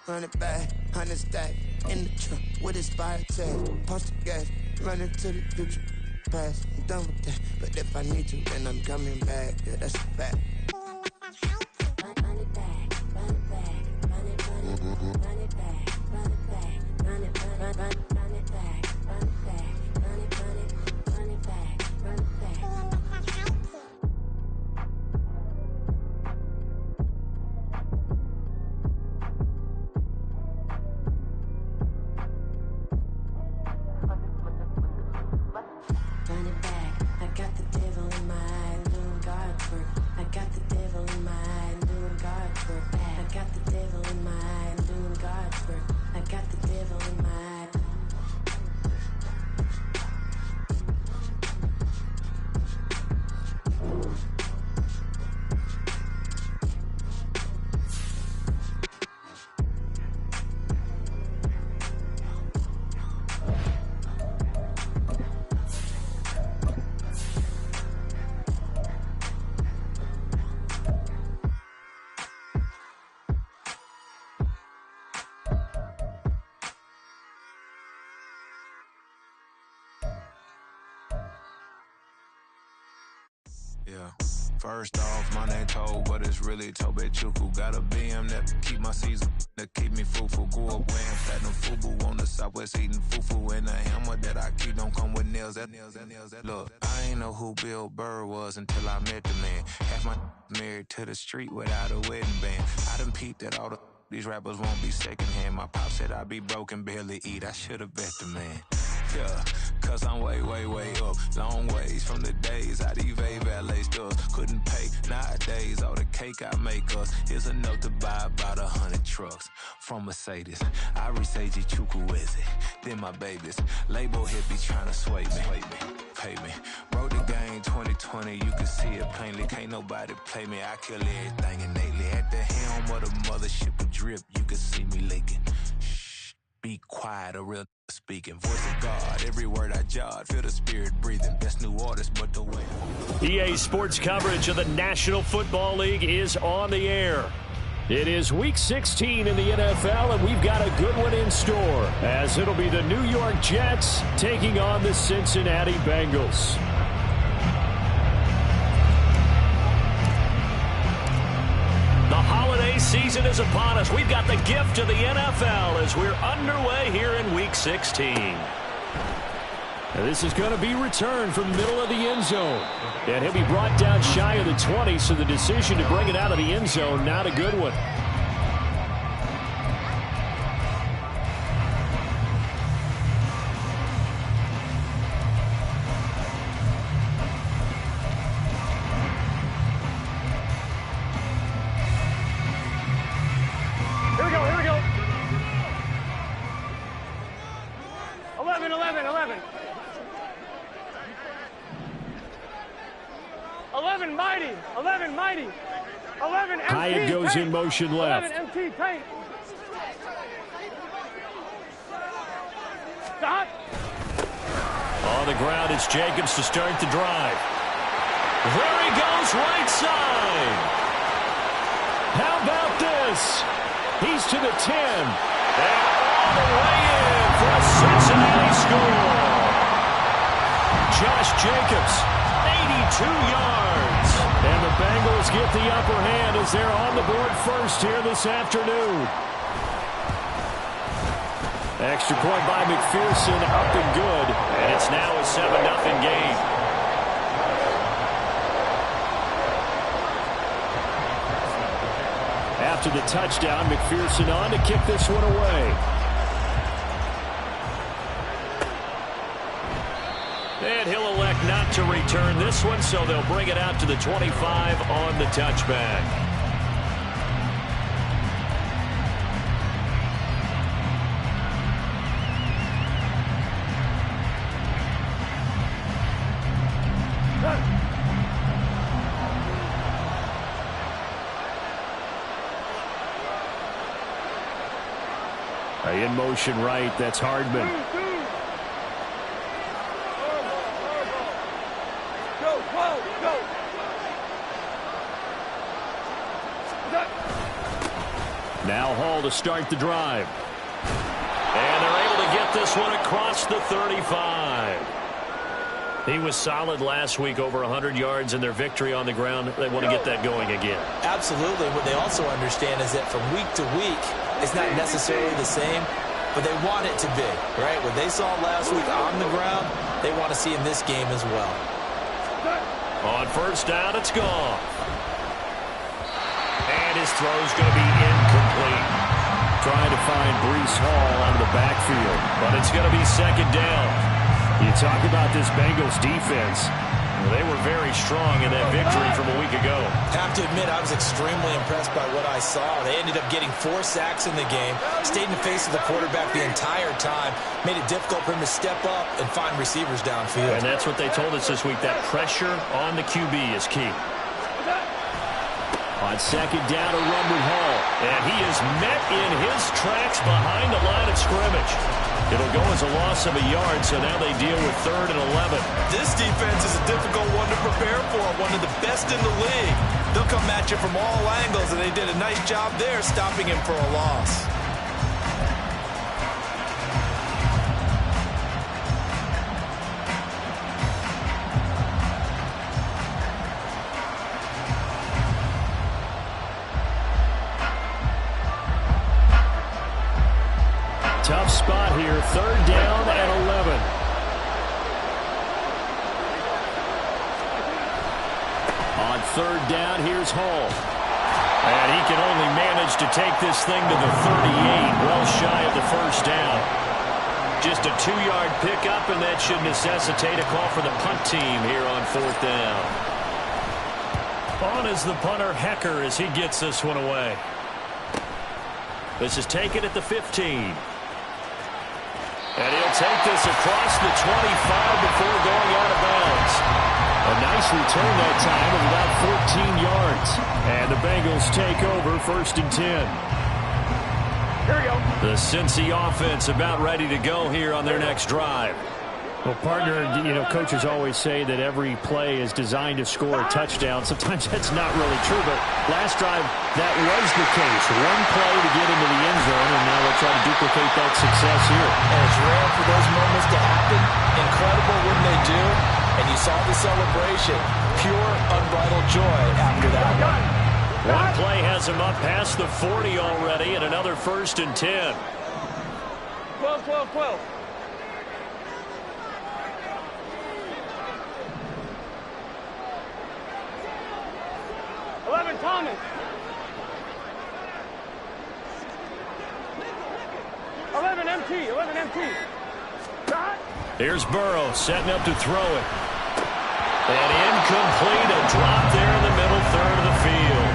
run it back, 100 stack in the truck with his fire tag. Punch the gas, run into the future. Past, I'm done with that. But if I need to, then I'm coming back. Yeah, that's a fact. Run it back, run it back, run it back, run it back, run it back, run it back, run it back, run it back, run it back, run it back, run it back. Run it back, I got the devil in my eye, doing guard work. I got the devil in my eye, doing guard work. I got the devil in my eye, doing guard work. I got the devil in my eye. Yeah. First off, my name Toe, but it's really Tobe Chuku. Got a BM that keep my season, that keep me fufu. Grew up wearing platinum fubu on the southwest eating fufu. And the hammer that I keep don't come with nails. Look, I ain't know who Bill Burr was until I met the man. Half my married to the street without a wedding band. I done peeped at all these rappers won't be secondhand. My pop said I'd be broken, barely eat. I should've bet the man. Yeah, cause I'm way, way, way up. Long ways from the days I evade valet stores. Couldn't pay nowadays. All the cake I make us is enough to buy about 100 trucks from Mercedes. I resage Chukwueze, then my babies. Label hippie trying to sway me, pay me. Wrote the game 2020, you can see it plainly. Can't nobody play me, I kill everything innately. At the helm of the mothership with drip, you can see me leaking. Shh, be quiet, a real speaking. Voice of God, every word I jot, feel the spirit breathing. Best new artist, but the way. EA Sports coverage of the National Football League is on the air. It is Week 16 in the NFL, and we've got a good one in store, as it'll be the New York Jets taking on the Cincinnati Bengals. The holiday season is upon us. We've got the gift of the NFL as we're underway here in Week 16. Now this is going to be returned from the middle of the end zone. And he'll be brought down shy of the 20, so the decision to bring it out of the end zone, not a good one. Here we go. 11. 11 mighty. 11 empty. Hyatt goes in motion left. 11 empty tank. Stop. On the ground, it's Jacobs to start the drive. There he goes, right side. How about this? He's to the 10. And all the way in for a Cincinnati score. Josh Jacobs, 82 yards. And the Bengals get the upper hand as they're on the board first here this afternoon. Extra point by McPherson, up and good. And it's now a 7-0 game. After the touchdown, McPherson on to kick this one away. And he'll elect not to return this one, so they'll bring it out to the 25 on the touchback. In motion right, that's Hardman. Now Hall to start the drive. And they're able to get this one across the 35. He was solid last week, over 100 yards in their victory on the ground. They want to get that going again. Absolutely. What they also understand is that from week to week, it's not necessarily the same, but they want it to be, right? What they saw last week on the ground, they want to see in this game as well. On first down, it's gone. And his throw's going to be incomplete. Trying to find Breece Hall out of the backfield, but it's going to be second down. You talk about this Bengals defense. They were very strong in that victory from a week ago. Have to admit, I was extremely impressed by what I saw. They ended up getting 4 sacks in the game, stayed in the face of the quarterback the entire time, made it difficult for him to step up and find receivers downfield. And that's what they told us this week, that pressure on the QB is key. On second down, a run with Hall. And he is met in his tracks behind the line of scrimmage. It'll go as a loss of a yard, so now they deal with 3rd and 11. This defense is a difficult one to prepare for, one of the best in the league. They'll come at you from all angles, and they did a nice job there stopping him for a loss. Tough spot here, 3rd down and 11. On 3rd down, here's Hall. And he can only manage to take this thing to the 38, well shy of the first down. Just a 2-yard pickup, and that should necessitate a call for the punt team here on 4th down. On is the punter, Hecker, as he gets this one away. This is taken at the 15. And he'll take this across the 25 before going out of bounds. A nice return that time of about 14 yards. And the Bengals take over 1st and 10. Here we go. The Cincy offense about ready to go here on their next drive. Well, partner, you know, coaches always say that every play is designed to score a touchdown. Sometimes that's not really true, but last drive, that was the case. One play to get into the end zone, and now they'll try to duplicate that success here. And it's rare for those moments to happen. Incredible when they do. And you saw the celebration. Pure, unbridled joy after that one. One play has him up past the 40 already, and another 1st and 10. 12, 12, 12. Thomas. 11 MT, 11 MT. Here's Burrow setting up to throw it. And incomplete, a drop there in the middle 3rd of the field.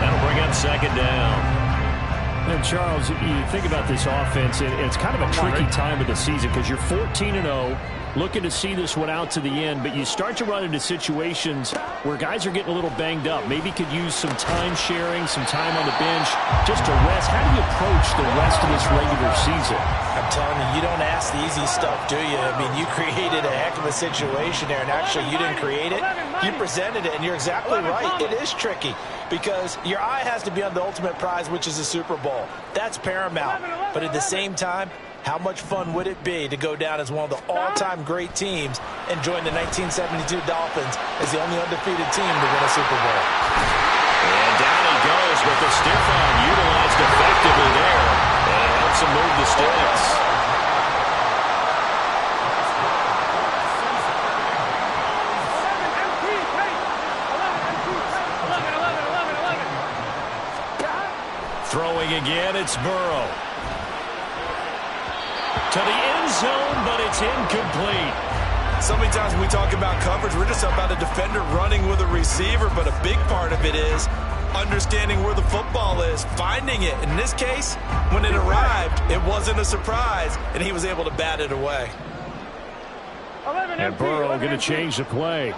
That'll bring up 2nd down. And Charles, you think about this offense, it's kind of a tricky time of the season because you're 14-0, looking to see this one out to the end, but you start to run into situations where guys are getting a little banged up. Maybe could use some time sharing, some time on the bench just to rest. How do you approach the rest of this regular season? I'm telling you, you don't ask the easy stuff, do you? I mean, you created a heck of a situation there, and actually you didn't create it. You presented it, and you're exactly right. It is tricky because your eye has to be on the ultimate prize, which is the Super Bowl. That's paramount. But at the same time, how much fun would it be to go down as one of the all-time great teams and join the 1972 Dolphins as the only undefeated team to win a Super Bowl? And down he goes with the stiff arm utilized effectively there. And it helps him move the sticks. Throwing again, it's Burrow. To the end zone, but it's incomplete. So many times when we talk about coverage, we're just about a defender running with a receiver, but a big part of it is understanding where the football is, finding it. In this case, when it arrived, it wasn't a surprise, and he was able to bat it away. And Burrow going to change the play.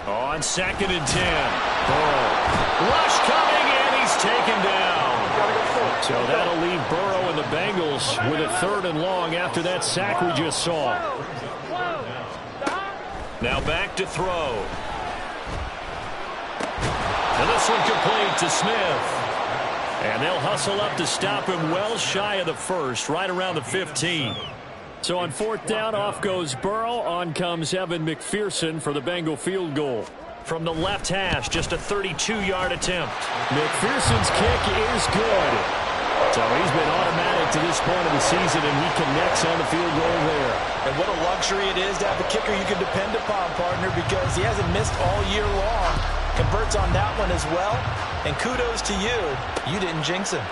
On 2nd and 10. Burrow. Rush coming, and he's taken down. So that'll leave Burrow and the Bengals with a 3rd and long after that sack we just saw. Now back to throw. And this one complete to Smith. And they'll hustle up to stop him well shy of the 1st, right around the 15. So on 4th down, off goes Burrow. On comes Evan McPherson for the Bengal field goal. From the left hash, just a 32-yard attempt. McPherson's kick is good. So he's been automatic to this point of the season, and he connects on the field goal there. And what a luxury it is to have a kicker you can depend upon, partner, because he hasn't missed all year long. Converts on that one as well. And kudos to you. You didn't jinx him.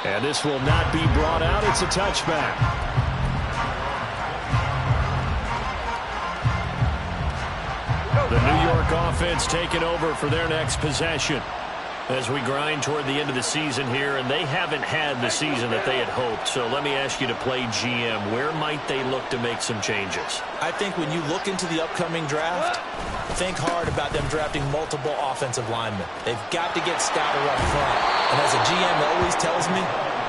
And this will not be brought out. It's a touchback. The New York offense taking over for their next possession as we grind toward the end of the season here, and they haven't had the season that they had hoped. So let me ask you to play GM. Where might they look to make some changes? I think when you look into the upcoming draft, think hard about them drafting multiple offensive linemen. They've got to get stouter up front. And as a GM always tells me,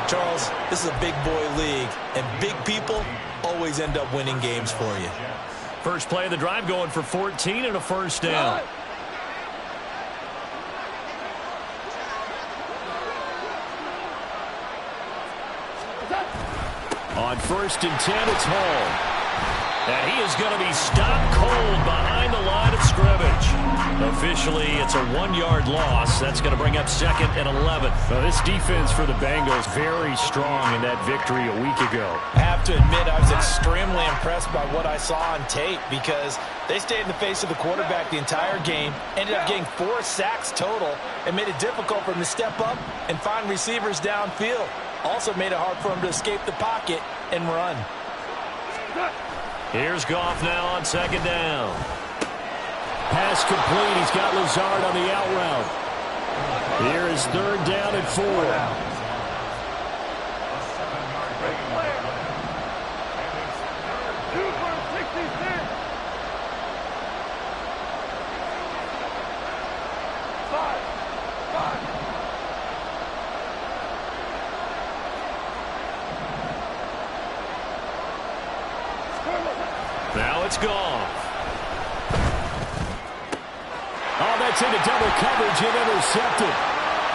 Charles, this is a big boy league, and big people always end up winning games for you. First play of the drive going for 14 and a 1st down. On 1st and 10, it's Hall. And he is going to be stopped cold behind the line of scrimmage. Officially, it's a 1-yard loss. That's going to bring up 2nd and 11. Well, this defense for the Bengals very strong in that victory a week ago. I have to admit, I was extremely impressed by what I saw on tape because they stayed in the face of the quarterback the entire game, ended up getting 4 sacks total, and made it difficult for him to step up and find receivers downfield. Also made it hard for him to escape the pocket and run. Here's Goff now on 2nd down. Pass complete. He's got Lazard on the out route. Here is 3rd down and 4. Now it's Goff. Oh, that's into double coverage and intercepted.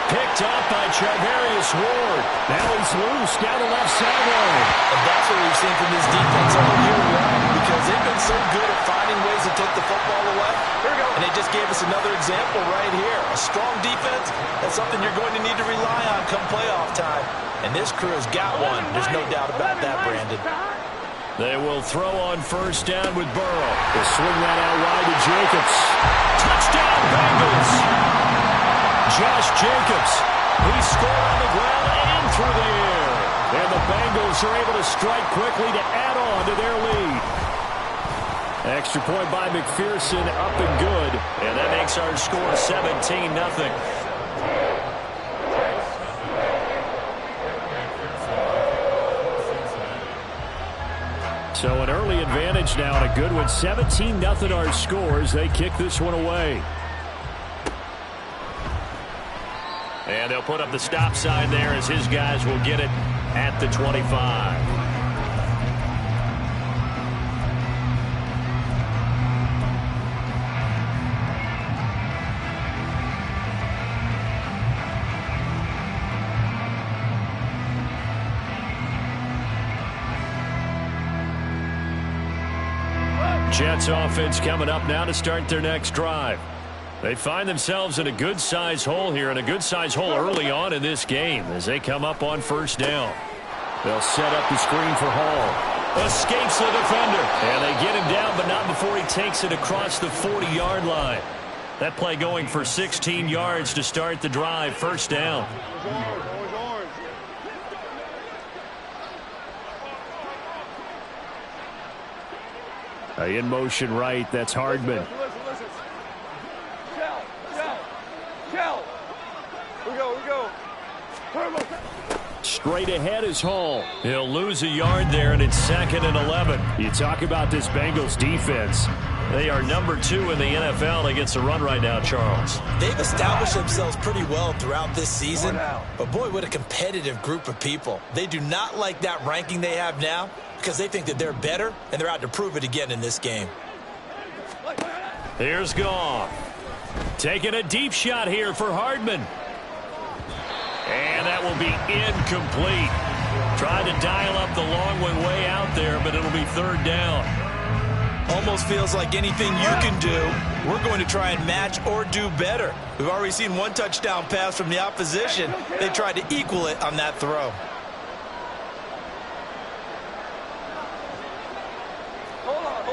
Picked up by Charvarius Ward. Now he's loose down the left sideline. And that's what we've seen from this defense all year long, because they've been so good at finding ways to take the football away. Here we go. And they just gave us another example right here. A strong defense, that's something you're going to need to rely on come playoff time. And this crew has got one. There's no doubt about that, Brandon. They will throw on 1st down with Burrow. They'll swing that out wide to Jacobs. Touchdown, Bengals! Josh Jacobs. He scored on the ground and through the air. And the Bengals are able to strike quickly to add on to their lead. Extra point by McPherson, up and good. And that makes our score 17-0. So an early advantage now and a good one. 17-0 our scores. They kick this one away. And they'll put up the stop sign there as his guys will get it at the 25. Jets offense coming up now to start their next drive. They find themselves in a good-sized hole here, and a good-sized hole early on in this game as they come up on 1st down. They'll set up the screen for Hall. Escapes the defender. And they get him down, but not before he takes it across the 40-yard line. That play going for 16 yards to start the drive. 1st down. In motion right, that's Hardman. Shell. We go. Straight ahead is Hall. He'll lose a yard there, and it's 2nd and 11. You talk about this Bengals defense. They are number 2 in the NFL against the run right now, Charles. They've established themselves pretty well throughout this season. But, boy, what a competitive group of people. They do not like that ranking they have now because they think that they're better, and they're out to prove it again in this game. Here's Goff. Taking a deep shot here for Hardman. And that will be incomplete. Tried to dial up the long way out there, but it'll be 3rd down. Almost feels like anything you can do, we're going to try and match or do better. We've already seen one touchdown pass from the opposition. They tried to equal it on that throw. Hold on.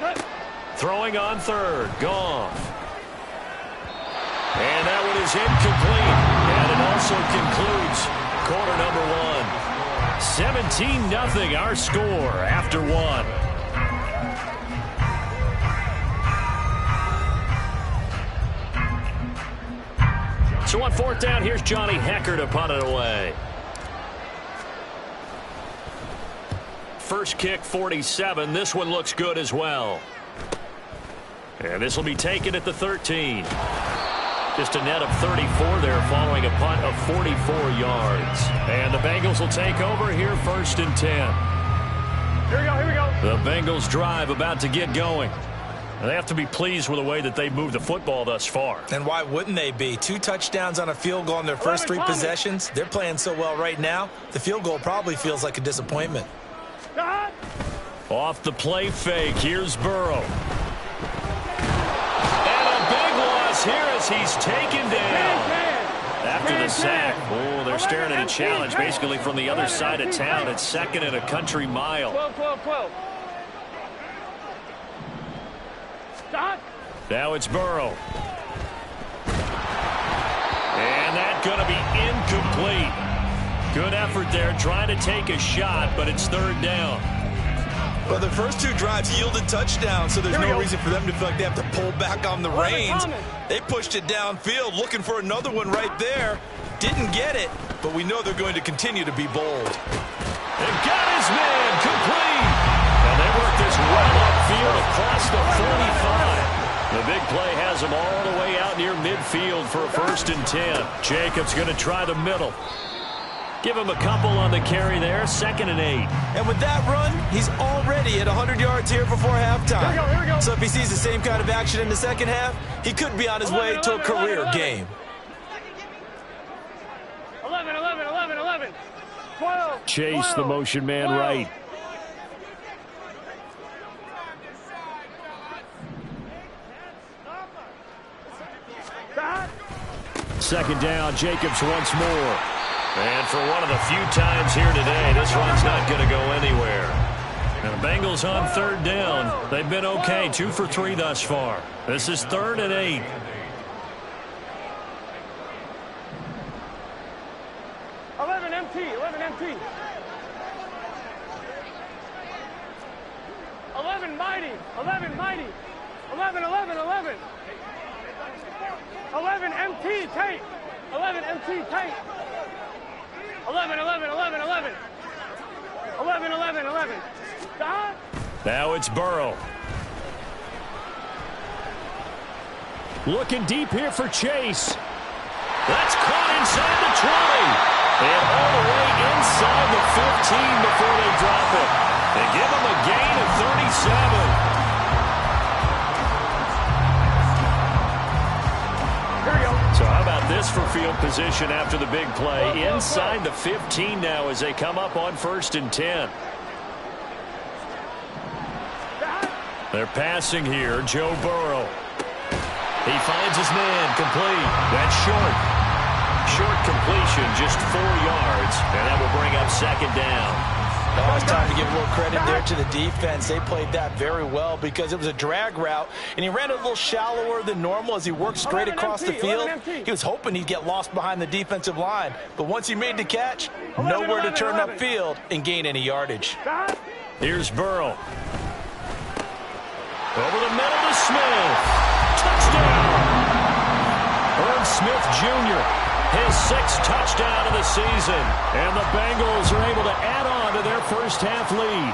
Check. Throwing on 3rd. Goff. And that one is incomplete. And it also concludes quarter number 1. 17-0 our score after 1. So on 4th down, here's Johnny Hecker to punt it away. First kick, 47. This one looks good as well. And this will be taken at the 13. Just a net of 34 there following a punt of 44 yards. And the Bengals will take over here 1st and 10. Here we go. The Bengals drive about to get going. And they have to be pleased with the way that they've moved the football thus far. And why wouldn't they be? 2 touchdowns on a field goal in their first 3 possessions. They're playing so well right now, the field goal probably feels like a disappointment. Off the play fake, here's Burrow. And a big loss here as he's taken down. After the sack, oh, they're staring at a challenge basically from the other side of town. It's 2nd and a country mile. 12. Stop. Now it's Burrow. And that's going to be incomplete. Good effort there trying to take a shot, but it's 3rd down. Well, the first 2 drives yielded touchdowns, so there's no reason for them to feel like they have to pull back on the reins. They pushed it downfield, looking for another one right there. Didn't get it, but we know they're going to continue to be bold. They've got his man complete. And they work this well upfield across the 45. The big play has them all the way out near midfield for a 1st and 10. Jacobs going to try the middle. Give him a couple on the carry there, 2nd and 8. And with that run, he's already at 100 yards here before halftime. Here we go. So if he sees the same kind of action in the second half, he could be on his way to a career game. 11. 12. Chase the motion man 12. right. Stop. 2nd down, Jacobs once more. And for one of the few times here today, this run's not going to go anywhere. And the Bengals on 3rd down. They've been okay, 2 for 3 thus far. This is 3rd and 8. Empty. 11 mighty. 11 MT tape. 11 MT tape. 11. 11. Stop. Now it's Burrow. Looking deep here for Chase. That's caught inside the 20. And all the way inside the 15 before they drop it. They give him a gain of 37. Here we go. So how about this for field position after the big play? Inside the 15 now as they come up on 1st and 10. They're passing here. Joe Burrow. He finds his man complete. That's short. Short completion, just 4 yards, and that will bring up 2nd down. Now it's time to give a little credit there to the defense. They played that very well because it was a drag route, and he ran it a little shallower than normal as he worked straight across the field. He was hoping he'd get lost behind the defensive line, but once he made the catch, nowhere to turn upfield and gain any yardage. Here's Burrow. Over the middle to Smith. Touchdown! Irv Smith Jr. His 6th touchdown of the season. And the Bengals are able to add on to their first half lead.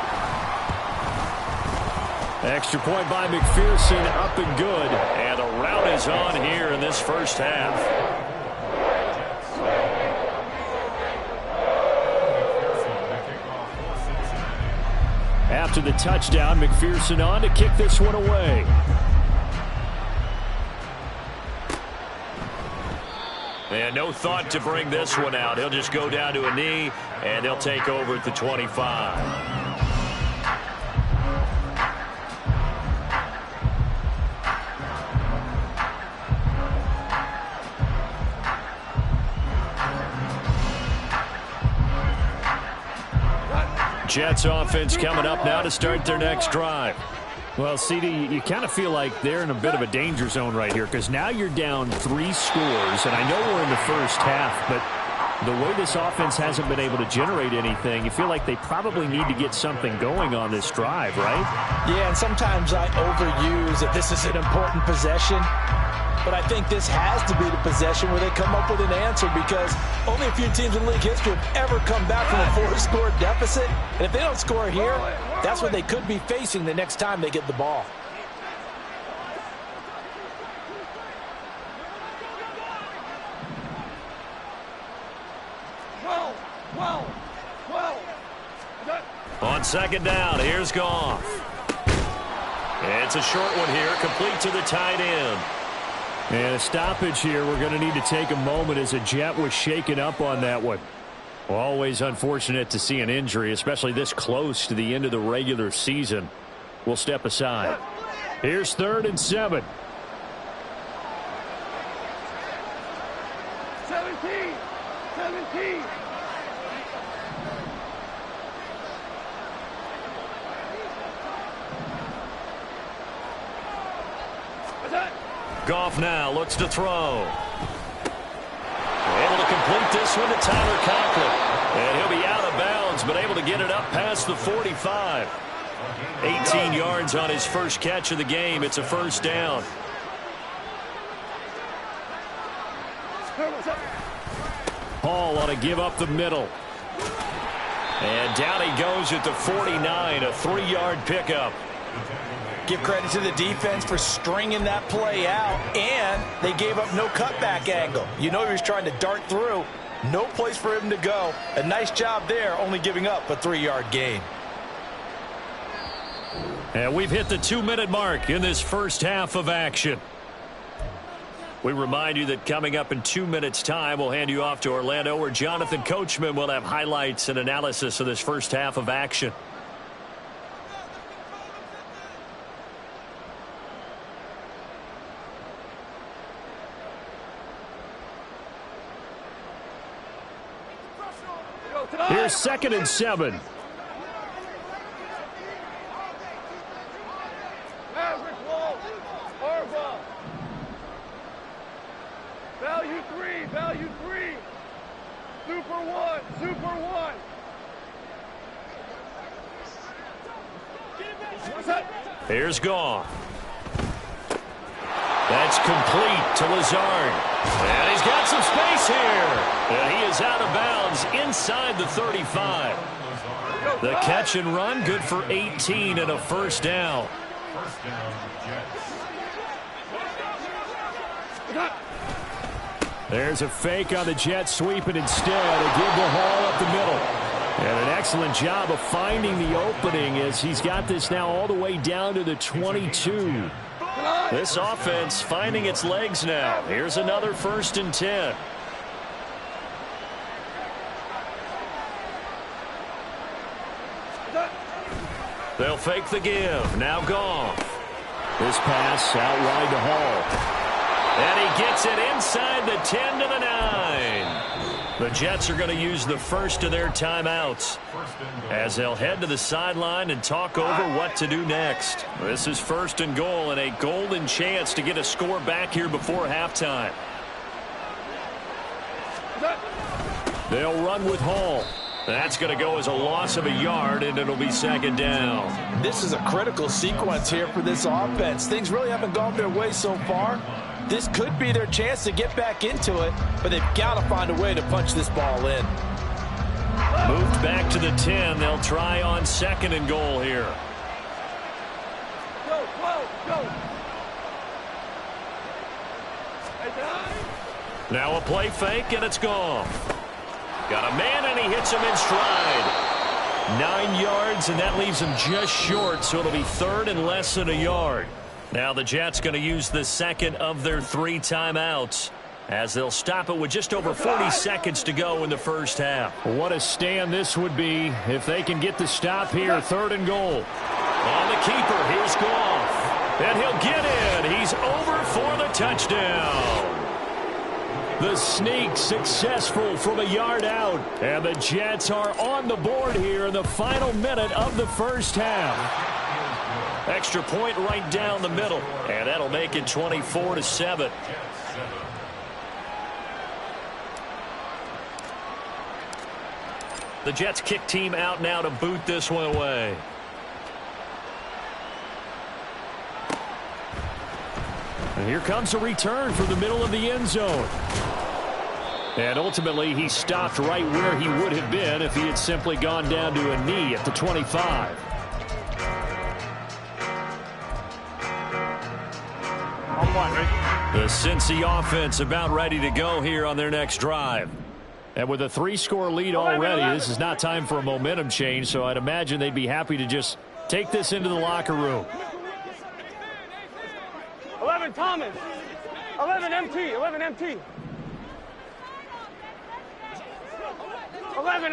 Extra point by McPherson, up and good. And the rout is on here in this first half. After the touchdown, McPherson on to kick this one away. And no thought to bring this one out. He'll just go down to a knee, and they'll take over at the 25. Jets offense coming up now to start their next drive. Well, CD, you kind of feel like they're in a bit of a danger zone right here because now you're down 3 scores, and I know we're in the first half, but the way this offense hasn't been able to generate anything, you feel like they probably need to get something going on this drive, right? Yeah, and sometimes I overuse that this is an important possession. But I think this has to be the possession where they come up with an answer because only a few teams in league history have ever come back from a 4-score deficit. And if they don't score here, that's what they could be facing the next time they get the ball. On second down, here's Goff. It's a short one here, complete to the tight end. And a stoppage here. We're going to need to take a moment as a Jet was shaken up on that one. Always unfortunate to see an injury, especially this close to the end of the regular season. We'll step aside. Here's 3rd and 7. 17. Goff now looks to throw. Able to complete this one to Tyler Conklin. And he'll be out of bounds, but able to get it up past the 45. 18 yards on his first catch of the game. It's a first down. Hall ought to give up the middle. And down he goes at the 49, a 3-yard pickup. Give credit to the defense for stringing that play out, and they gave up no cutback angle. You know he was trying to dart through. No place for him to go. A nice job there, only giving up a 3-yard gain. And we've hit the 2-minute mark in this first half of action. We remind you that coming up in 2 minutes' time, we'll hand you off to Orlando, where Jonathan Coachman will have highlights and analysis of this first half of action. Here's 2nd and 7. Value 3. Super 1. Here's Goff. That's complete to Lazard. And he's got some space here. And he is out of bounds inside the 35. The catch and run, good for 18 and a first down. There's a fake on the Jets, sweeping instead. They give the Hall up the middle. And an excellent job of finding the opening as he's got this now all the way down to the 22. This offense finding its legs now. Here's another 1st and 10. They'll fake the give. Now Goff. This pass out wide to Hall. And he gets it inside the 10 to the 9. The Jets are going to use the first of their timeouts as they'll head to the sideline and talk over what to do next. This is 1st and goal and a golden chance to get a score back here before halftime. They'll run with Hall. That's going to go as a loss of a yard, and it'll be second down. This is a critical sequence here for this offense. Things really haven't gone their way so far. This could be their chance to get back into it, but they've got to find a way to punch this ball in. Moved back to the 10. They'll try on second and goal here. Go, go, go. Now a play fake, and it's gone. Got a man, and he hits him in stride. 9 yards, and that leaves him just short, so it'll be third and less than a yard. Now the Jets going to use the second of their 3 timeouts, as they'll stop it with just over 40 seconds to go in the first half. What a stand this would be if they can get the stop here. Third and goal. On the keeper, here's Goff. And he'll get in. He's over for the touchdown. The sneak successful from a yard out. And the Jets are on the board here in the final minute of the first half. Extra point right down the middle. And that'll make it 24-7. The Jets kick team out now to boot this one away. And here comes a return from the middle of the end zone. And ultimately, he stopped right where he would have been if he had simply gone down to a knee at the 25. The Cincy offense about ready to go here on their next drive. And with a 3-score lead already, this is not time for a momentum change, so I'd imagine they'd be happy to just take this into the locker room. 11 Thomas. 11 MT. 11 MT. 11.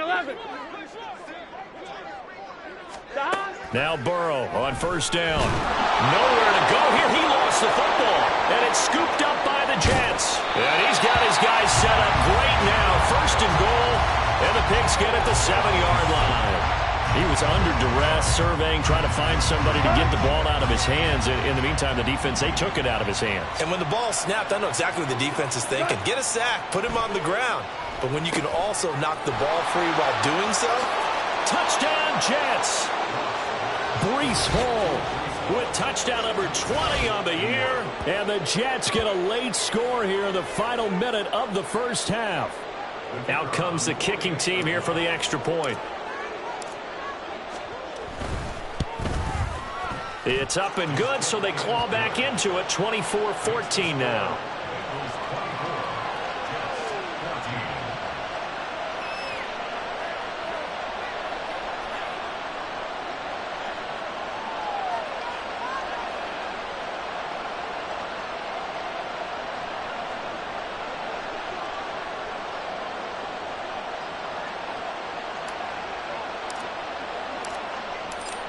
Now Burrow on first down. Nowhere to go here. He lost the football. And it's scooped up by the Jets. And he's got his guys set up great now. First and goal. And the Pigskin at the 7-yard line. He was under duress, surveying, trying to find somebody to get the ball out of his hands. In the meantime, the defense, they took it out of his hands. And when the ball snapped, I know exactly what the defense is thinking. Get a sack, put him on the ground. But when you can also knock the ball free while doing so. Touchdown, Jets. Breece Hall with touchdown number 20 on the year. And the Jets get a late score here in the final minute of the first half. Out comes the kicking team here for the extra point. It's up and good, so they claw back into it. 24-14 now.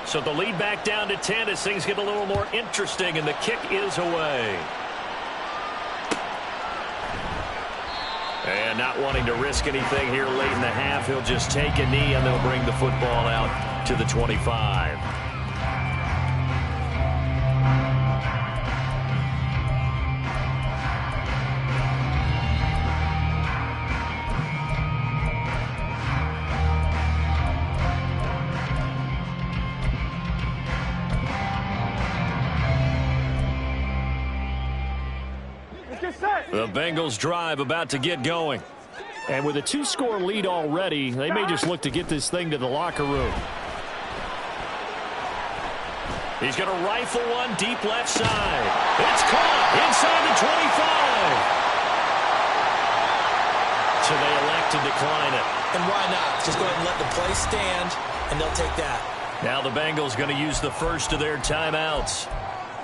So the lead back down to 10 as things get a little more interesting, and the kick is away. And not wanting to risk anything here late in the half, he'll just take a knee, and they'll bring the football out to the 25. The Bengals drive about to get going. And with a 2-score lead already, they may just look to get this thing to the locker room. He's going to rifle one deep left side. It's caught inside the 25. So they elect to decline it. And why not? Just go ahead and let the play stand, and they'll take that. Now the Bengals going to use the first of their timeouts.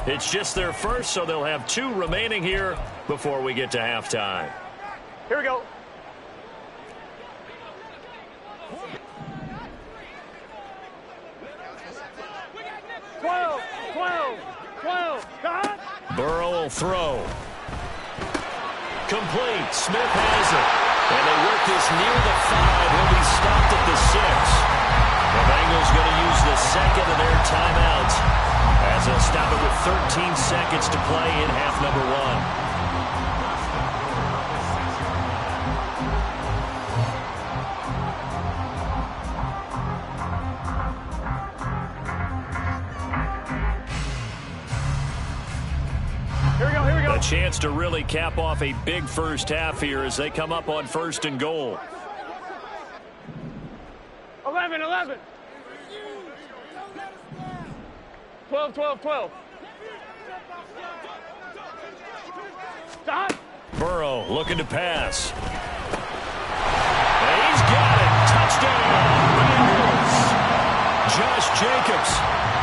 It's just their first, so they'll have 2 remaining here before we get to halftime. Here we go. Burrow will throw. Complete. Smith has it. And they work this near the 5. He'll be stopped at the 6. The Bengals going to use the second of their timeouts as they'll stop it with 13 seconds to play in half number 1. chance to really cap off a big first half here as they come up on 1st and goal. 11. 12. Stop. Burrow looking to pass. And he's got it. Touchdown, Bengals. Josh Jacobs,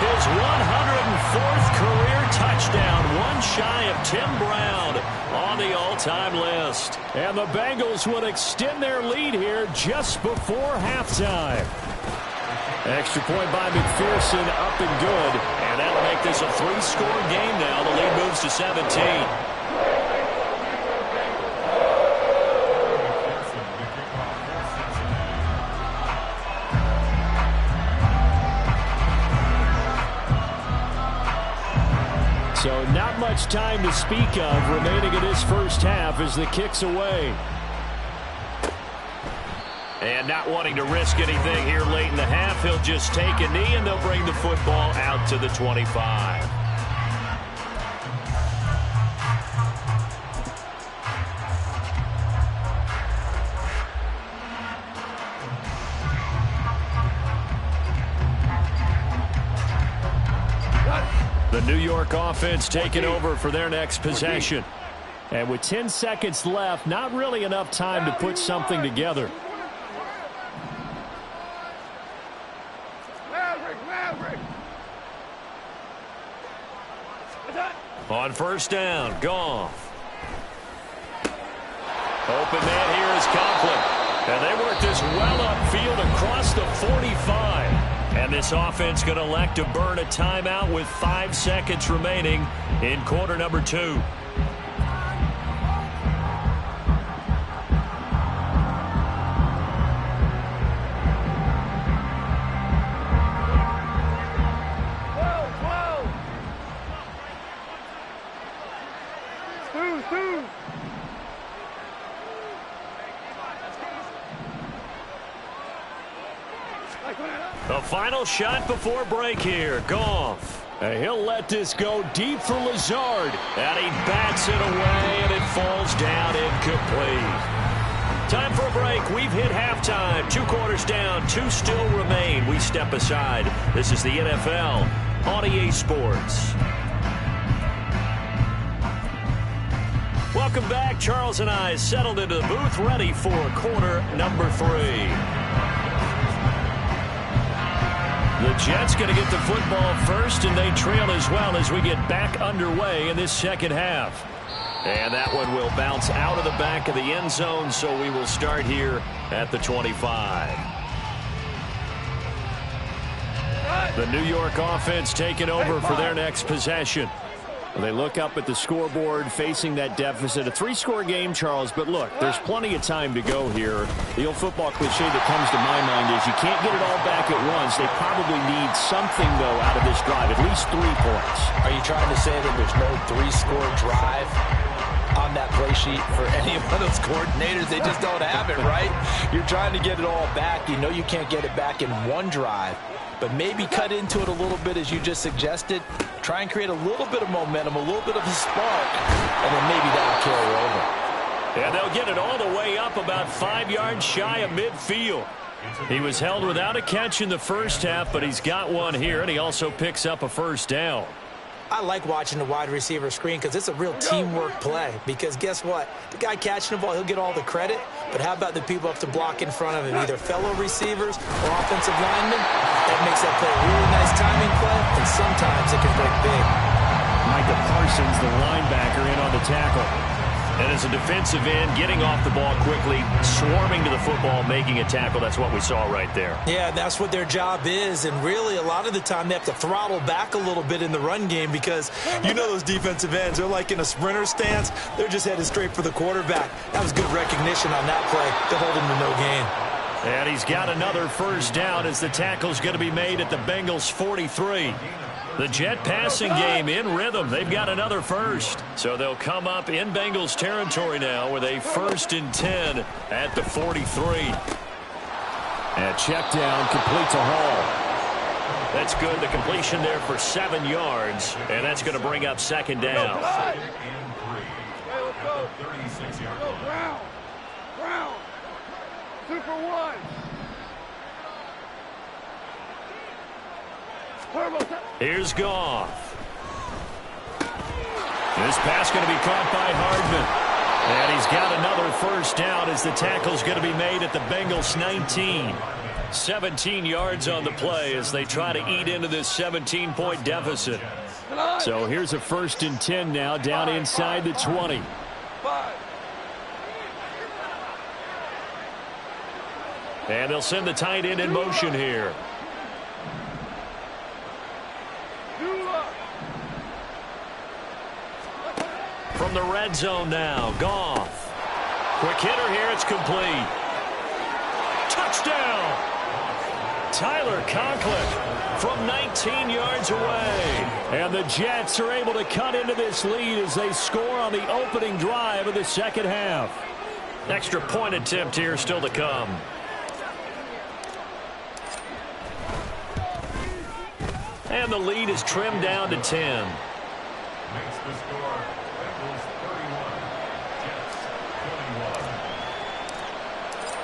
his 104th career touchdown, one shy of Tim Brown on the all-time list. And the Bengals would extend their lead here just before halftime. Extra point by McPherson, up and good. And that'll make this a 3-score game now. The lead moves to 17. So not much time to speak of remaining in this first half as the kick's away. And not wanting to risk anything here late in the half, he'll just take a knee and they'll bring the football out to the 25. The New York offense taking over for their next possession. And with 10 seconds left, not really enough time to put something together. On 1st down, Goff. Open man here is Conklin. And they work this well upfield across the 45. And this offense going to elect to burn a timeout with 5 seconds remaining in quarter number 2. The final shot before break here. Goff. And he'll let this go deep for Lazard. And he bats it away, and it falls down incomplete. Time for a break. We've hit halftime. 2 quarters down. 2 still remain. We step aside. This is the NFL on EA Sports. Welcome back. Charles and I settled into the booth, ready for quarter number 3. The Jets going to get the football first, and they trail as well as we get back underway in this second half. And that one will bounce out of the back of the end zone, so we will start here at the 25. The New York offense taking over for their next possession. They look up at the scoreboard facing that deficit. A 3-score game, Charles, but look, there's plenty of time to go here. The old football cliche that comes to my mind is you can't get it all back at once. They probably need something, though, out of this drive, at least 3 points. Are you trying to say that there's no 3-score drive on that play sheet for any one of those coordinators? They just don't have it, right? You're trying to get it all back. You know you can't get it back in one drive. But maybe cut into it a little bit, as you just suggested. Try and create a little bit of momentum, a little bit of a spark, and then maybe that'll carry over. And they'll get it all the way up about 5 yards shy of midfield. He was held without a catch in the first half, but he's got one here, and he also picks up a 1st down. I like watching the wide receiver screen because it's a real teamwork play. Because guess what? The guy catching the ball, he'll get all the credit. But how about the people up to block in front of him, either fellow receivers or offensive linemen? That makes that play a really nice timing play, and sometimes it can break big. Micah Parsons, the linebacker, in on the tackle. And as a defensive end, getting off the ball quickly, swarming to the football, making a tackle. That's what we saw right there. Yeah, that's what their job is. And really, a lot of the time, they have to throttle back a little bit in the run game because you know those defensive ends, they're like in a sprinter stance. They're just headed straight for the quarterback. That was good recognition on that play to hold him to no gain. And he's got another 1st down as the tackle's going to be made at the Bengals' 43. The Jet passing game in rhythm. They've got another 1st. So they'll come up in Bengals territory now with a 1st and 10 at the 43. And check down, complete to Hall. That's good. The completion there for 7 yards. And that's going to bring up 2nd down. Go. 36-yard line. Go, ground. Ground. Super one. Here's Goff. This pass going to be caught by Hardman. And he's got another first down as the tackle's going to be made at the Bengals 19. 17 yards on the play as they try to eat into this 17-point deficit. So here's a 1st and 10 now down inside the 20. And they'll send the tight end in motion here. From the red zone now, Goff. Quick hitter here, it's complete. Touchdown! Tyler Conklin from 19 yards away. And the Jets are able to cut into this lead as they score on the opening drive of the second half. Extra point attempt here still to come. And the lead is trimmed down to 10. Makes the score. Bengals 31. Jets 21.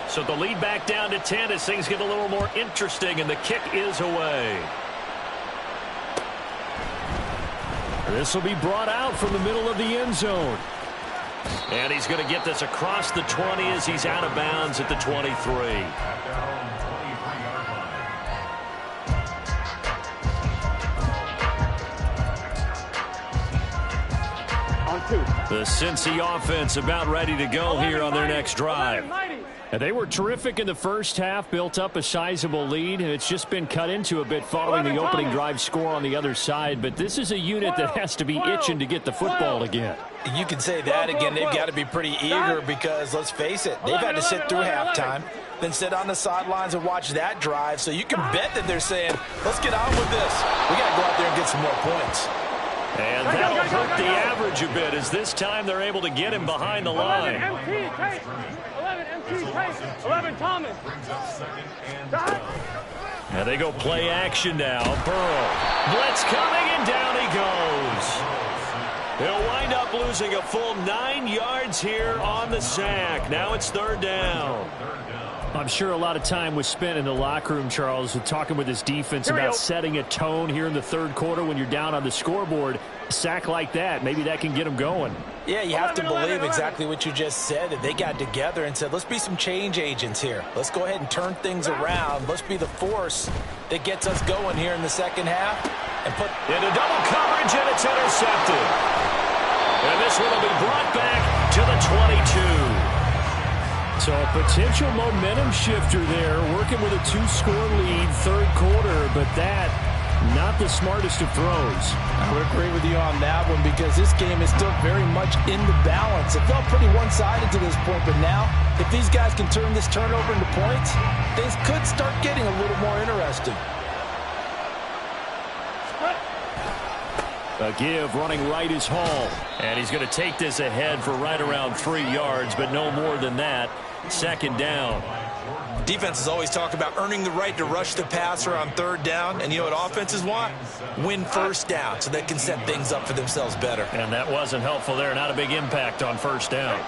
So the lead back down to 10 as things get a little more interesting, and the kick is away. This will be brought out from the middle of the end zone. And he's going to get this across the 20 as he's out of bounds at the 23. At their own 23-yard line. The Cincy offense about ready to go here on their next drive. And they were terrific in the first half, built up a sizable lead, and it's just been cut into a bit following the opening drive score on the other side. But this is a unit that has to be itching to get the football again. You can say that again. They've got to be pretty eager because, let's face it, they've had to sit through halftime, then sit on the sidelines and watch that drive. So you can bet that they're saying, let's get on with this. We got to go out there and get some more points. And that'll hurt the average a bit as this time they're able to get him behind the line. 11 MT, Tate. 11 MT, Tate. 11 Thomas. And they go play action now. Burrow. Blitz coming, and down he goes. He'll wind up losing a full 9 yards here on the sack. Now it's 3rd down. I'm sure a lot of time was spent in the locker room, Charles, with talking with his defense about setting a tone here in the 3rd quarter when you're down on the scoreboard. A sack like that, maybe that can get them going. Yeah, you have to believe exactly what you just said, that they got together and said, let's be some change agents here. Let's go ahead and turn things around. Let's be the force that gets us going here in the second half. And put into double coverage, and it's intercepted. And this one will be brought back to the 22. So a potential momentum shifter there, working with a 2-score lead, 3rd quarter, but that, not the smartest of throws. I would agree with you on that one because this game is still very much in the balance. It felt pretty one-sided to this point, but now, if these guys can turn this turnover into points, things could start getting a little more interesting. A give running right is Hall. And he's going to take this ahead for right around 3 yards, but no more than that. 2nd down. Defense has always talked about earning the right to rush the passer on 3rd down. And you know what offenses want? Win 1st down so they can set things up for themselves better. And that wasn't helpful there. Not a big impact on 1st down.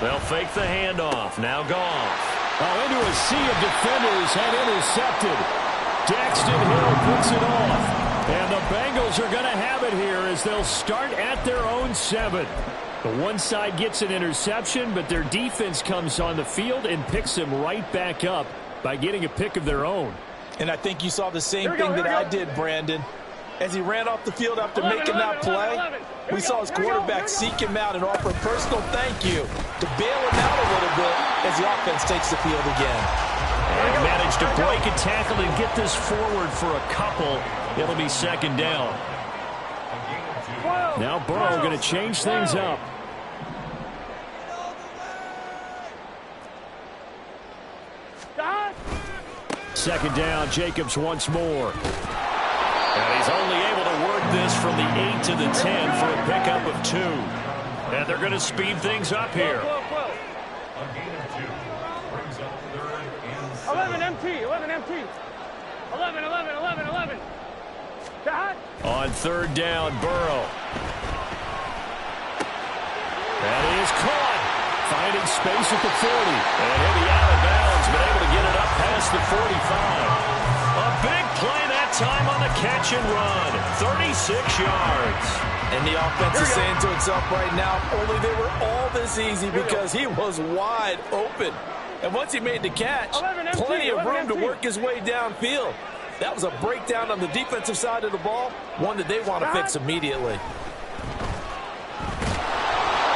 They'll fake the handoff. Now Goff. Oh, into a sea of defenders and intercepted. Daxton Hill puts it off. And the Bengals are going to have it here as they'll start at their own 7. The one side gets an interception, but their defense comes on the field and picks them right back up by getting a pick of their own. And I think you saw the same thing that I did, Brandon. As he ran off the field after making that play, we saw his quarterback seek him out and offer a personal thank you to bail him out a little bit as the offense takes the field again. And managed to break a tackle and get this forward for a couple. It'll be 2nd down. Now Burrow going to change things up. Second down, Jacobs once more. And he's only able to work this from the 8 to the 10 for a pickup of 2. And they're going to speed things up here. A gain of 2 brings up 3rd and 7. 11 MT, 11 MT. 11, 11, 11, 11. On third down, Burrow. That is caught. Finding space at the 40. And he'll be out of bounds, but able to get it up past the 45. A big play that time on the catch and run. 36 yards. And the offense is saying to itself right now, only they were all this easy because he was wide open. And once he made the catch, plenty of room to work his way downfield. That was a breakdown on the defensive side of the ball, one that they want to fix immediately.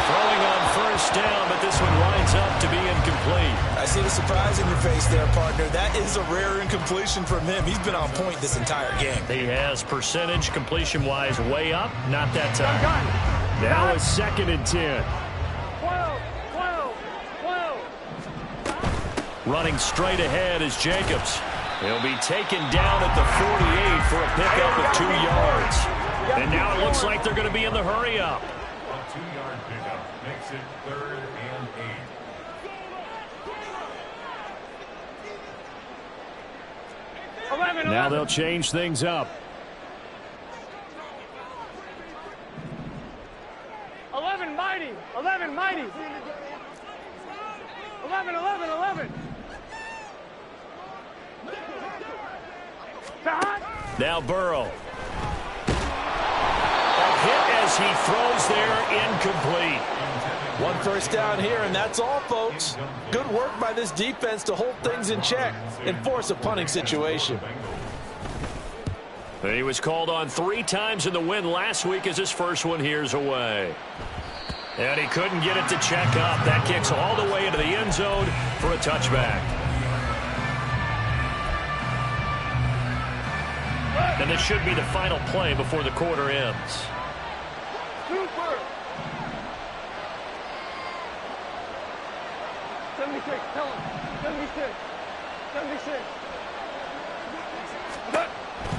Throwing on first down, but this one winds up to be incomplete. I see the surprise in your face there, partner. That is a rare incompletion from him. He's been on point this entire game. He has percentage completion-wise way up. Not that time. Now a 2nd and 10. 12, 12, 12. Running straight ahead is Jacobs. He'll be taken down at the 48 for a pickup of 2 yards. And now it looks like they're going to be in the hurry-up. A 2-yard pickup makes it 3rd and 8. 11, Now they'll change things up. 11, mighty. 11, mighty. 11, 11, 11. Now Burrow. A hit as he throws there, incomplete. 1 first down here, and that's all, folks. Good work by this defense to hold things in check and force a punting situation. He was called on 3 times in the win last week as his first one here's away. And he couldn't get it to check up. That kicks all the way into the end zone for a touchback. And this should be the final play before the quarter ends. Super. 76, tell him. 76. 76.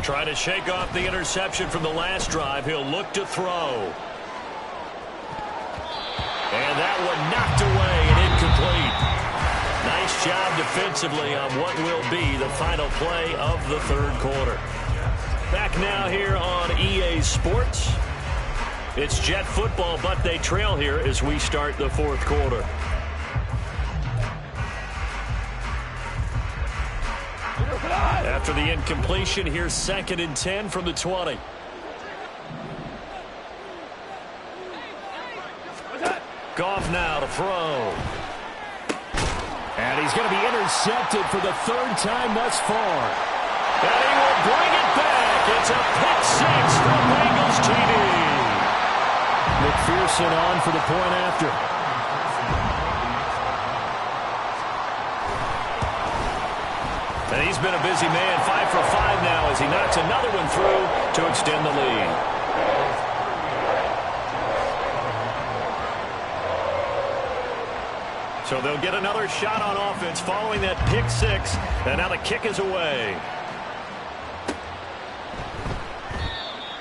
Try to shake off the interception from the last drive. He'll look to throw. And that one knocked away and incomplete. Nice job defensively on what will be the final play of the 3rd quarter. Back now here on EA Sports. It's Jet football, but they trail here as we start the 4th quarter. After the incompletion, here's 2nd and 10 from the 20. Goff now to throw. And he's going to be intercepted for the 3rd time thus far. And he will bring it back. It's a pick 6 for Bengals TD. McPherson on for the point after. And he's been a busy man, 5 for 5 now as he knocks another one through to extend the lead. So they'll get another shot on offense following that pick 6. And now the kick is away.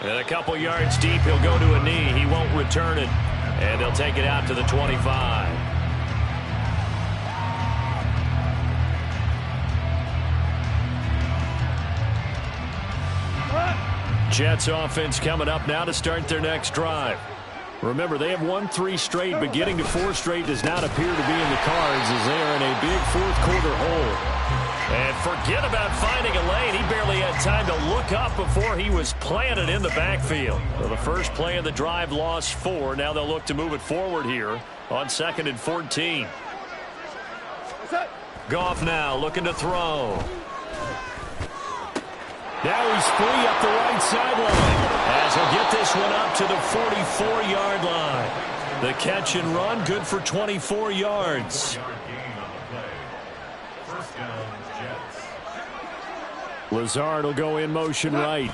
And a couple yards deep, he'll go to a knee. He won't return it. And they'll take it out to the 25. Jets offense coming up now to start their next drive. Remember, they have won 3 straight, but getting to 4 straight does not appear to be in the cards as they are in a big 4th quarter hole. And forget about finding a lane. He barely had time to look up before he was planted in the backfield. So the first play of the drive lost 4. Now they'll look to move it forward here on 2nd and 14. Goff now looking to throw. Now he's free up the right sideline as he'll get this one up to the 44-yard line. The catch and run good for 24 yards. Lazard will go in motion right.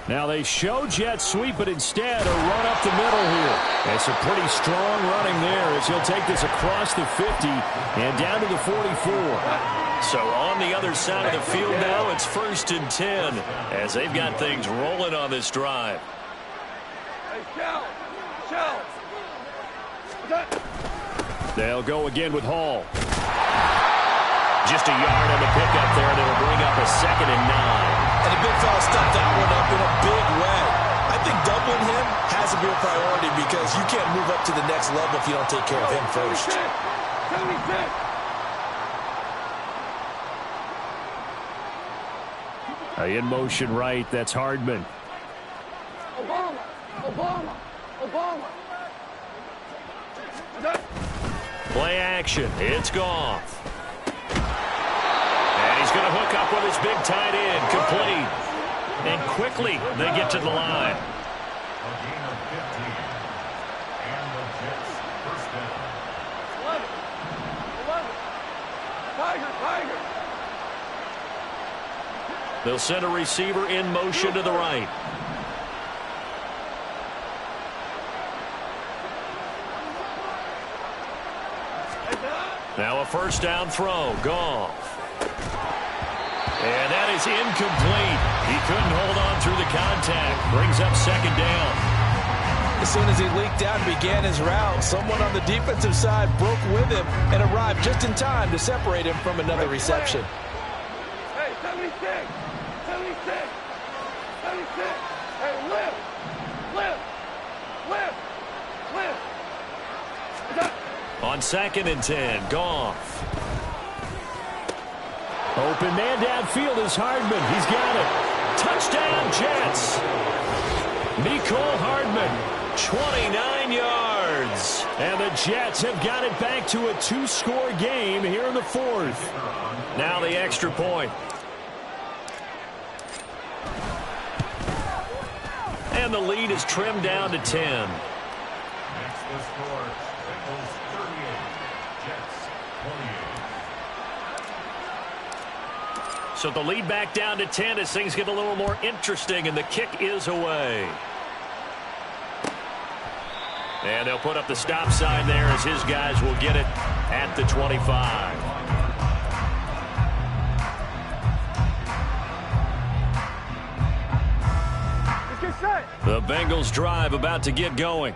Now they show jet sweep, but instead a run up the middle here. It's a pretty strong running there as he'll take this across the 50 and down to the 44. So on the other side of the field now, it's 1st and 10 as they've got things rolling on this drive. They'll go again with Hall. Just a yard on the pickup there, and it'll bring up a 2nd and 9. And the big fella stepped that one up in a big way. I think doubling him has to be a priority because you can't move up to the next level if you don't take care of him first. 76. In motion right, that's Hardman. Obama. Play action. It's Goff. And he's going to hook up with his big tight end. Complete. And quickly they get to the line. A gain of 15. And the Jets first down. 11. Tiger. They'll send a receiver in motion to the right. Now a first down throw. Goff. And that is incomplete. He couldn't hold on through the contact. Brings up 2nd down. As soon as he leaked out and began his route, someone on the defensive side broke with him and arrived just in time to separate him from another reception. Hey, 76. Hey, lift. On 2nd and 10, Goff. Open man downfield is Hardman. He's got it. Touchdown, Jets. Mecole Hardman, 29 yards. And the Jets have got it back to a 2-score game here in the 4th. Now the extra point. And the lead is trimmed down to 10. Next the score. Bengals 38. Jets 28. So the lead back down to 10 as things get a little more interesting, and the kick is away. And they'll put up the stop sign there as his guys will get it at the 25. The Bengals drive about to get going.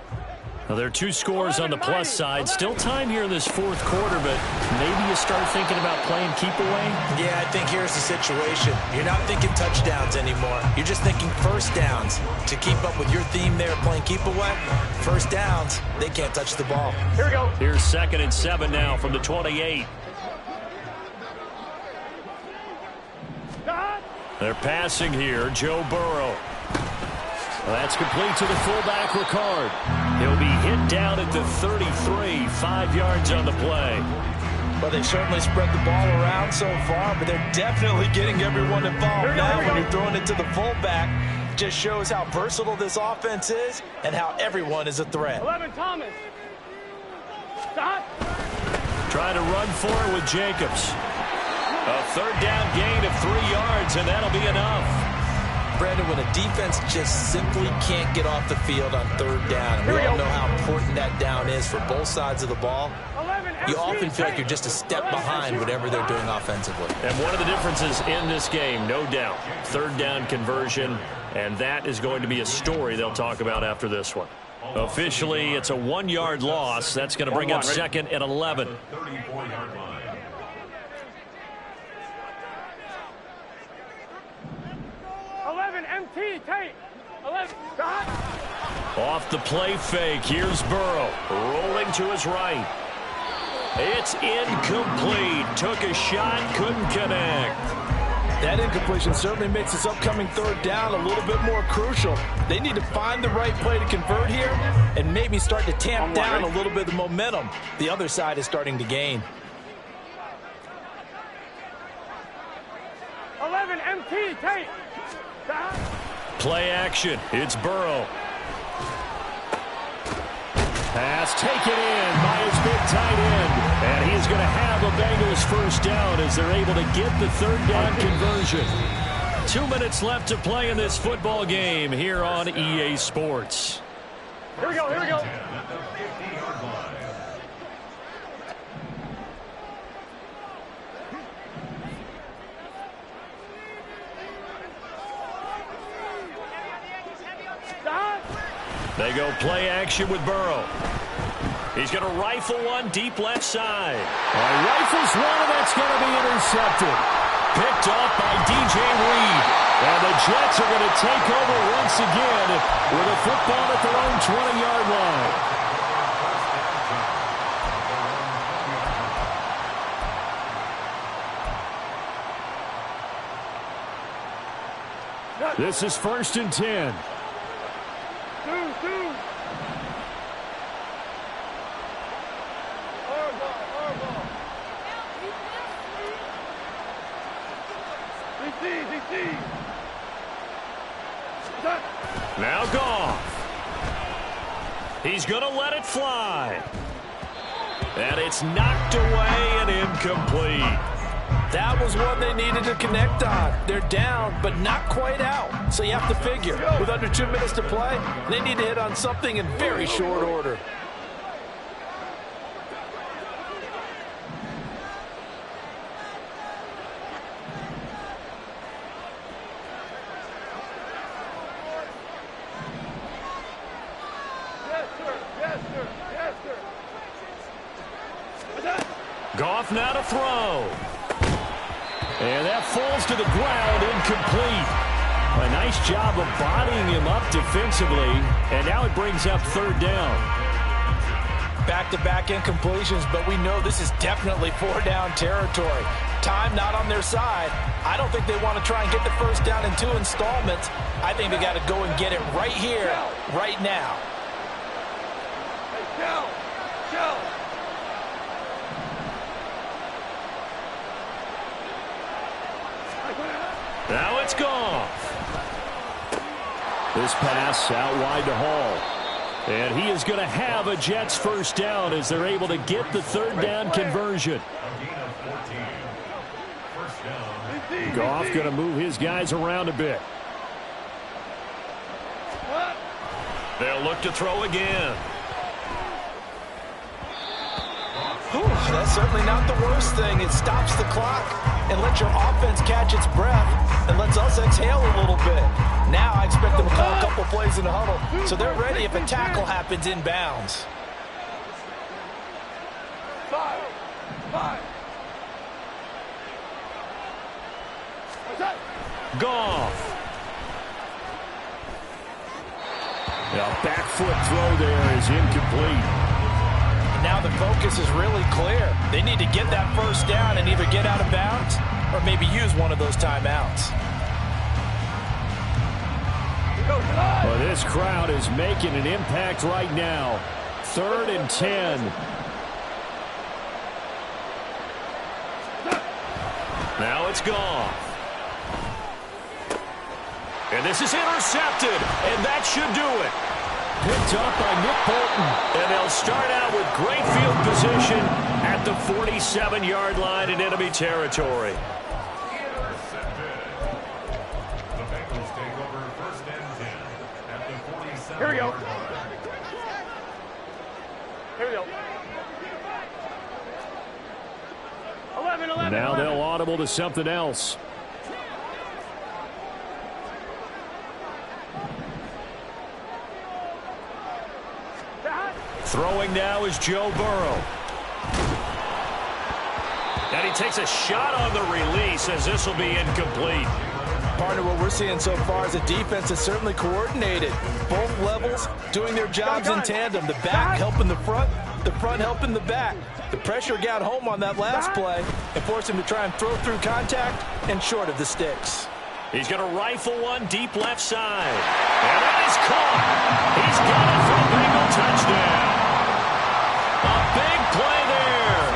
Now, there are 2 scores on the plus side. Still time here in this 4th quarter, but maybe you start thinking about playing keep away? Yeah, I think here's the situation. You're not thinking touchdowns anymore. You're just thinking first downs. To keep up with your theme there, playing keep away, first downs, they can't touch the ball. Here we go. Here's 2nd and 7 now from the 28. They're passing here. Joe Burrow. Well, that's complete to the fullback, Ricard. He'll be hit down at the 33, 5 yards on the play. Well, they certainly spread the ball around so far, but they're definitely getting everyone involved. Now, when you're throwing it to the fullback, just shows how versatile this offense is and how everyone is a threat. 11, Thomas. Stop. Trying to run for it with Jacobs. A 3rd down gain of 3 yards, and that'll be enough. Brandon, when a defense just simply can't get off the field on 3rd down, and we all know how important that down is for both sides of the ball, you often feel like you're just a step behind whatever they're doing offensively. And one of the differences in this game, no doubt, 3rd down conversion, and that is going to be a story they'll talk about after this one. Officially, it's a 1-yard loss. That's going to bring up 2nd and 11. 34-yard line. MT, Tate. 11. Stop. Off the play fake, here's Burrow, rolling to his right. It's incomplete. Took a shot, couldn't connect. That incompletion certainly makes this upcoming 3rd down a little bit more crucial. They need to find the right play to convert here and maybe start to tamp down a little bit of the momentum the other side is starting to gain. 11, MT, Tate. Stop. Play action. It's Burrow. Pass taken in by his big tight end. And he's going to have a Bengals first down as they're able to get the 3rd down conversion. 2 minutes left to play in this football game here on EA Sports. Here we go, here we go. They go play action with Burrow. He's going to rifle one deep left side. Rifles one, and that's going to be intercepted. Picked off by DJ Reed. And the Jets are going to take over once again with a football at their own 20-yard line. This is 1st and 10. Now Goff. He's going to let it fly. And it's knocked away and incomplete. That was one they needed to connect on. They're down, but not quite out. So you have to figure, with under 2 minutes to play, they need to hit on something in very short order. Goff now to throw. And that falls to the ground, incomplete. A nice job of bodying him up defensively, and now it brings up 3rd down. Back-to-back incompletions, but we know this is definitely 4-down territory. Time not on their side. I don't think they want to try and get the 1st down in 2 installments. I think they got to go and get it right here, right now. Now it's Goff. This pass out wide to Hall. And he is going to have a Jets 1st down as they're able to get the 3rd down conversion. Goff going to move his guys around a bit. They'll look to throw again. That's certainly not the worst thing. It stops the clock and lets your offense catch its breath and lets us exhale a little bit. Now I expect them to call a couple plays in the huddle, so they're ready if a tackle happens inbounds. Goff. A back foot throw there is incomplete. Now the focus is really clear. They need to get that 1st down and either get out of bounds or maybe use one of those timeouts. Well, this crowd is making an impact right now. 3rd and 10. Now it's Goff. And this is intercepted, and that should do it. Picked up by Nick Bolton. And they'll start out with great field position at the 47-yard line in enemy territory. The Bengals take over 1st and 10 at the 47. Here we go. Here we go. 11. Now they'll audible to something else. Throwing now is Joe Burrow. And he takes a shot on the release as this will be incomplete. Partner, what we're seeing so far is a defense that's certainly coordinated. Both levels doing their jobs in tandem. The back helping the front helping the back. The pressure got home on that last play and forced him to try and throw through contact and short of the sticks. He's going to rifle one deep left side. And that is caught. He's got it for a Bengal touchdown. A big play there.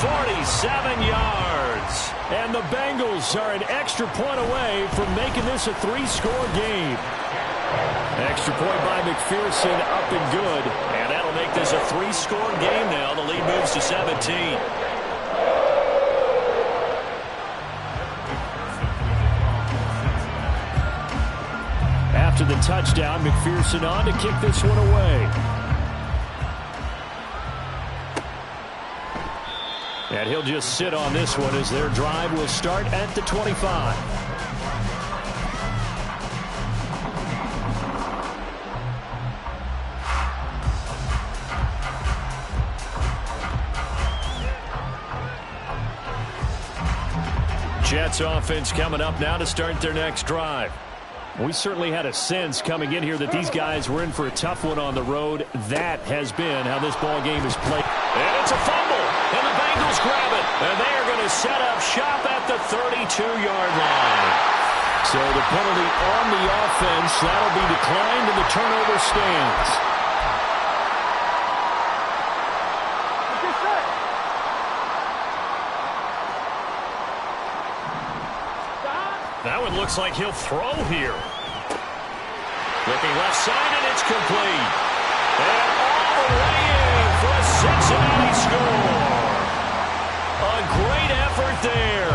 47 yards. And the Bengals are an extra point away from making this a 3-score game. Extra point by McPherson, up and good. And that'll make this a 3-score game now. The lead moves to 17. After the touchdown, McPherson on to kick this one away. And he'll just sit on this one as their drive will start at the 25. Jets offense coming up now to start their next drive. We certainly had a sense coming in here that these guys were in for a tough one on the road. That has been how this ball game is played. And it's a fumble, and the Bengals grab it. And they are going to set up shop at the 32-yard line. So the penalty on the offense, that'll be declined, and the turnover stands. That one looks like he'll throw here. Looking left side, and it's complete. And all the way in for a Cincinnati score. A great effort there.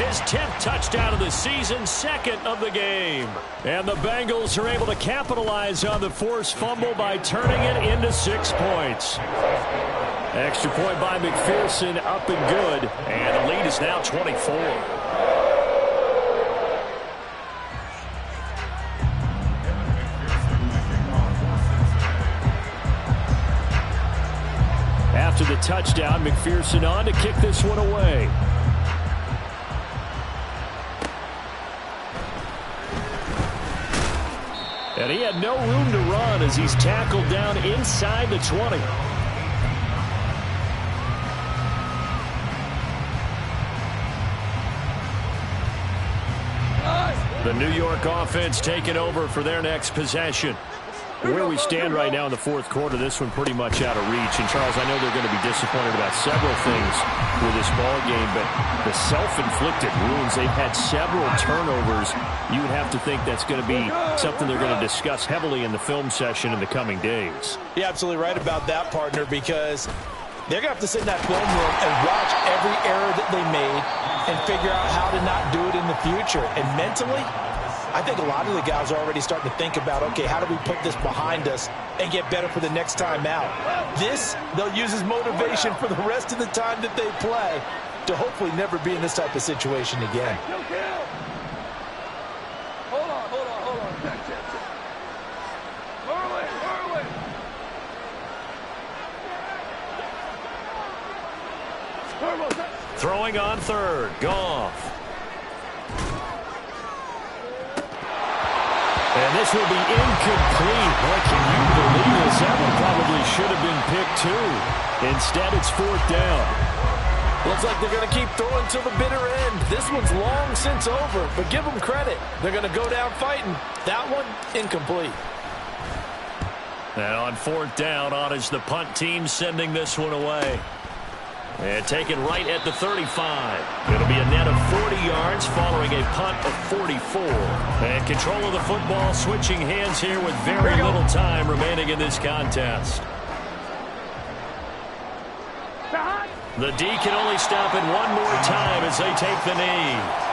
His 10th touchdown of the season, second of the game. And the Bengals are able to capitalize on the forced fumble by turning it into 6 points. Extra point by McPherson, up and good. And the lead is now 24. After the touchdown, McPherson on to kick this one away. And he had no room to run as he's tackled down inside the 20. The New York offense taking over for their next possession. Where we stand right now in the fourth quarter, this one pretty much out of reach. And, Charles, I know they're going to be disappointed about several things with this ball game, but the self-inflicted wounds, they've had several turnovers. You would have to think that's going to be something they're going to discuss heavily in the film session in the coming days. You're absolutely right about that, partner, because they're going to have to sit in that film room and watch every error that they made and figure out how to not do it in the future. And mentally, I think a lot of the guys are already starting to think about, okay, how do we put this behind us and get better for the next time out? This, they'll use as motivation for the rest of the time that they play to hopefully never be in this type of situation again. Hold on. Throwing on third, Goff. And this will be incomplete. Boy, can you believe this? That one probably should have been picked too. Instead, it's fourth down. Looks like they're going to keep throwing till the bitter end. This one's long since over, but give them credit. They're going to go down fighting. That one, incomplete. And on fourth down, on is the punt team sending this one away. And taken right at the 35. It'll be a net of 40 yards following a punt of 44. And control of the football switching hands here with very little time remaining in this contest. The D can only stop it one more time as they take the knee.